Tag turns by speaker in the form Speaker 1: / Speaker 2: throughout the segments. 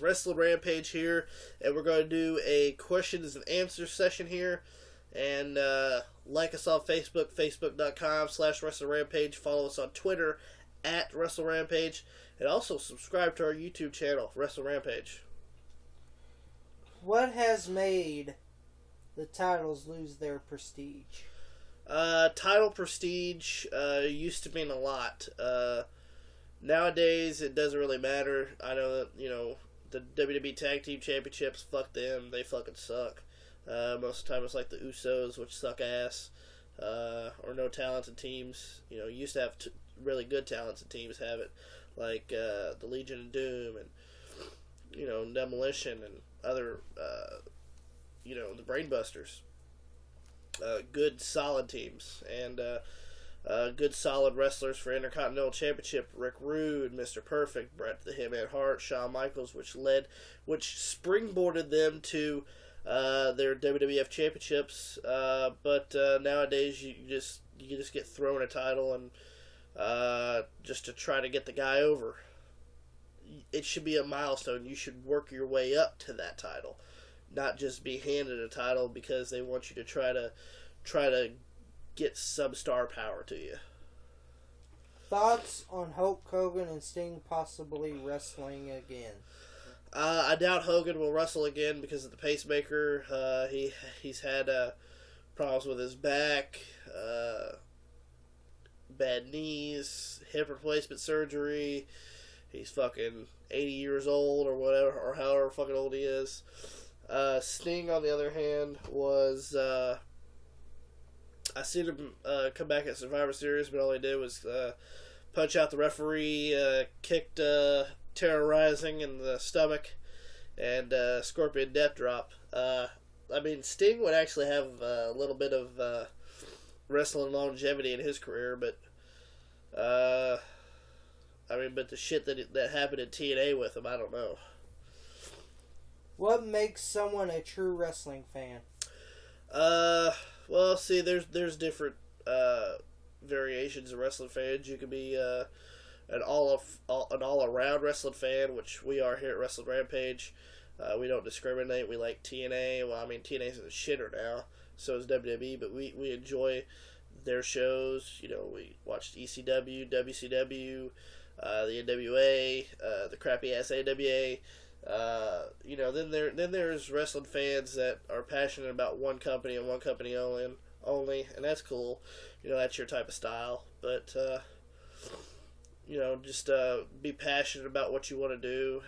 Speaker 1: Wrestling Rampage here, and we're going to do a questions and answers session here. And like us on Facebook, facebook.com/Wrestling Rampage. Follow us on Twitter at Wrestle Rampage, and also subscribe to our YouTube channel, Wrestle Rampage.
Speaker 2: What has made the titles lose their prestige?
Speaker 1: Title prestige used to mean a lot. Nowadays, it doesn't really matter. I know that, the WWE Tag Team Championships, fuck them. They fucking suck. Most of the time, it's like the Usos, which suck ass. Or no talented teams. Used to have really good talented teams have it. Like the Legion of Doom and, Demolition and other, the Brainbusters. Good, solid teams. And, good solid wrestlers for Intercontinental Championship: Rick Rude, Mr. Perfect, Bret the Hitman Hart, Shawn Michaels, which springboarded them to their WWF championships. But nowadays you just get thrown a title and just to try to get the guy over. It should be a milestone. You should work your way up to that title, not just be handed a title because they want you to try to get some star power to you.
Speaker 2: Thoughts on Hulk Hogan and Sting possibly wrestling again?
Speaker 1: I doubt Hogan will wrestle again because of the pacemaker. He's had problems with his back, bad knees, hip replacement surgery. He's fucking 80 years old or whatever, or however fucking old he is. Sting, on the other hand, was... I seen him come back at Survivor Series, but all he did was punch out the referee, kicked Terrorizing in the stomach, and Scorpion Death Drop. Sting would actually have a little bit of wrestling longevity in his career, but but the shit that happened in TNA with him, I don't know.
Speaker 2: What makes someone a true wrestling fan?
Speaker 1: Well, see, there's different variations of wrestling fans. You can be an all-around wrestling fan, which we are here at Wrestling Rampage. We don't discriminate. We like TNA. Well, TNA's in the shitter now. So is WWE, but we enjoy their shows. We watched ECW, WCW, the NWA, the crappy-ass AWA. Then there's wrestling fans that are passionate about one company and one company only, and that's cool. That's your type of style. But just be passionate about what you want to do.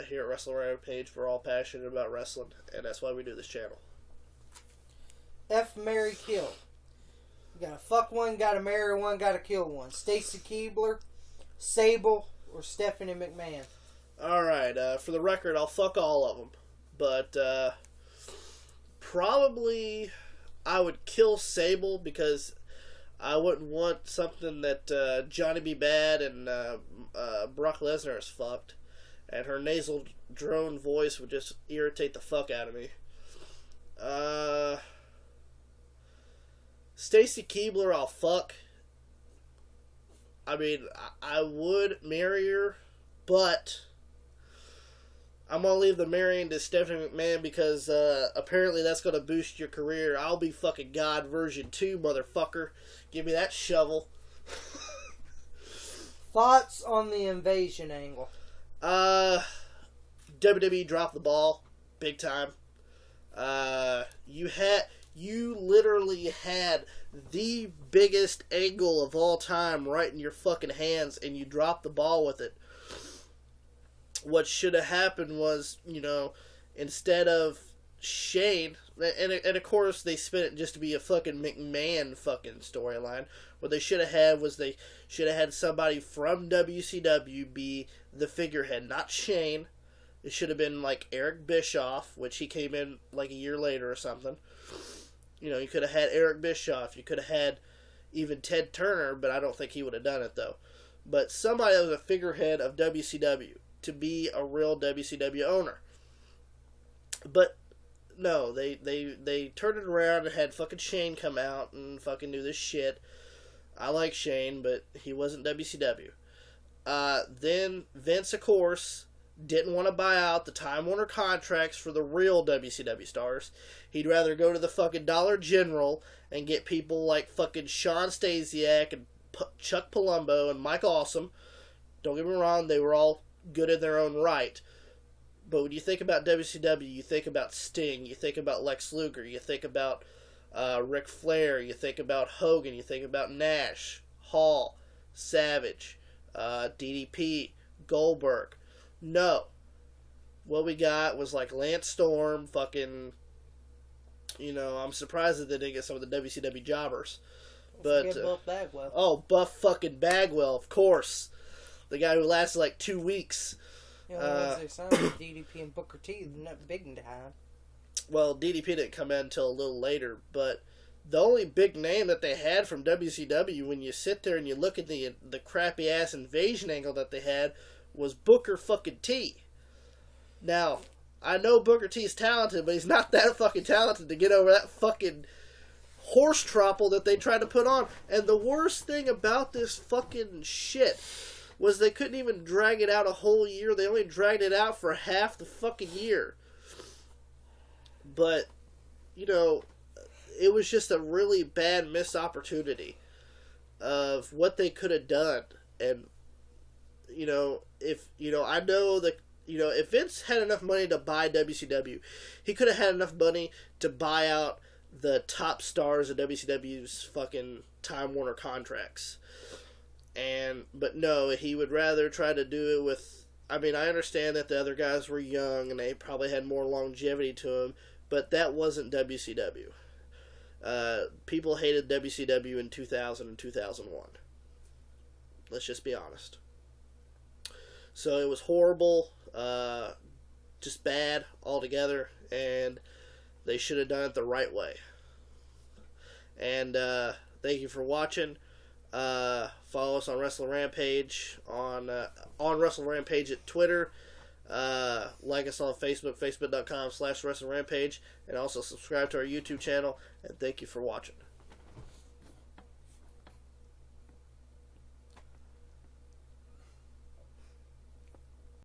Speaker 1: Here at Wrestling Rampage, we're all passionate about wrestling, and that's why we do this channel.
Speaker 2: F, marry, kill. You gotta fuck one, gotta marry one, gotta kill one. Stacy Keibler, Sable, or Stephanie McMahon?
Speaker 1: Alright, for the record, I'll fuck all of them. But, probably I would kill Sable because I wouldn't want something that Johnny B. Bad and Brock Lesnar has fucked. And her nasal drone voice would just irritate the fuck out of me. Stacy Keibler, I'll fuck. I would marry her, but I'm going to leave the marrying to Stephanie McMahon because apparently that's going to boost your career. I'll be fucking God version 2, motherfucker. Give me that shovel.
Speaker 2: Thoughts on the invasion angle?
Speaker 1: WWE dropped the ball. Big time. You literally had the biggest angle of all time right in your fucking hands and you dropped the ball with it. What should have happened was, instead of Shane, and of course they spent it just to be a fucking McMahon fucking storyline. What they should have had was they should have had somebody from WCW be the figurehead, not Shane. It should have been like Eric Bischoff, which he came in like a year later or something. You could have had Eric Bischoff. You could have had even Ted Turner, but I don't think he would have done it though. But somebody that was a figurehead of WCW. To be a real WCW owner. But no, they turned it around and had fucking Shane come out and fucking do this shit. I like Shane, but he wasn't WCW. Then Vince, of course, didn't want to buy out the Time Warner contracts for the real WCW stars. He'd rather go to the fucking Dollar General and get people like fucking Sean Stasiak and Chuck Palumbo and Mike Awesome. Don't get me wrong, they were all good in their own right. But when you think about WCW, you think about Sting, you think about Lex Luger, you think about Ric Flair, you think about Hogan, you think about Nash, Hall, Savage, DDP, Goldberg. No. What we got was like Lance Storm, fucking, I'm surprised that they didn't get some of the WCW jobbers. But
Speaker 2: Buff Bagwell.
Speaker 1: Oh, Buff fucking Bagwell, of course. The guy who lasted like 2 weeks.
Speaker 2: They signed with DDP and Booker T, not big in time.
Speaker 1: Well, DDP didn't come in until a little later, but the only big name that they had from WCW, when you sit there and you look at the crappy ass invasion angle that they had, was Booker fucking T. Now, I know Booker T's talented, but he's not that fucking talented to get over that fucking horse tropple that they tried to put on. And the worst thing about this fucking shit was they couldn't even drag it out a whole year. They only dragged it out for half the fucking year. But, it was just a really bad missed opportunity of what they could have done. And, I know that, if Vince had enough money to buy WCW, he could have had enough money to buy out the top stars of WCW's fucking Time Warner contracts. But no, he would rather try to do it with, I understand that the other guys were young and they probably had more longevity to them, but that wasn't WCW. People hated WCW in 2000 and 2001. Let's just be honest. So it was horrible, just bad altogether, and they should have done it the right way. And thank you for watching. Follow us on Wrestle Rampage on Wrestle Rampage at Twitter. Like us on Facebook, facebook.com/Wrestle Rampage, and also subscribe to our YouTube channel. And thank you for watching.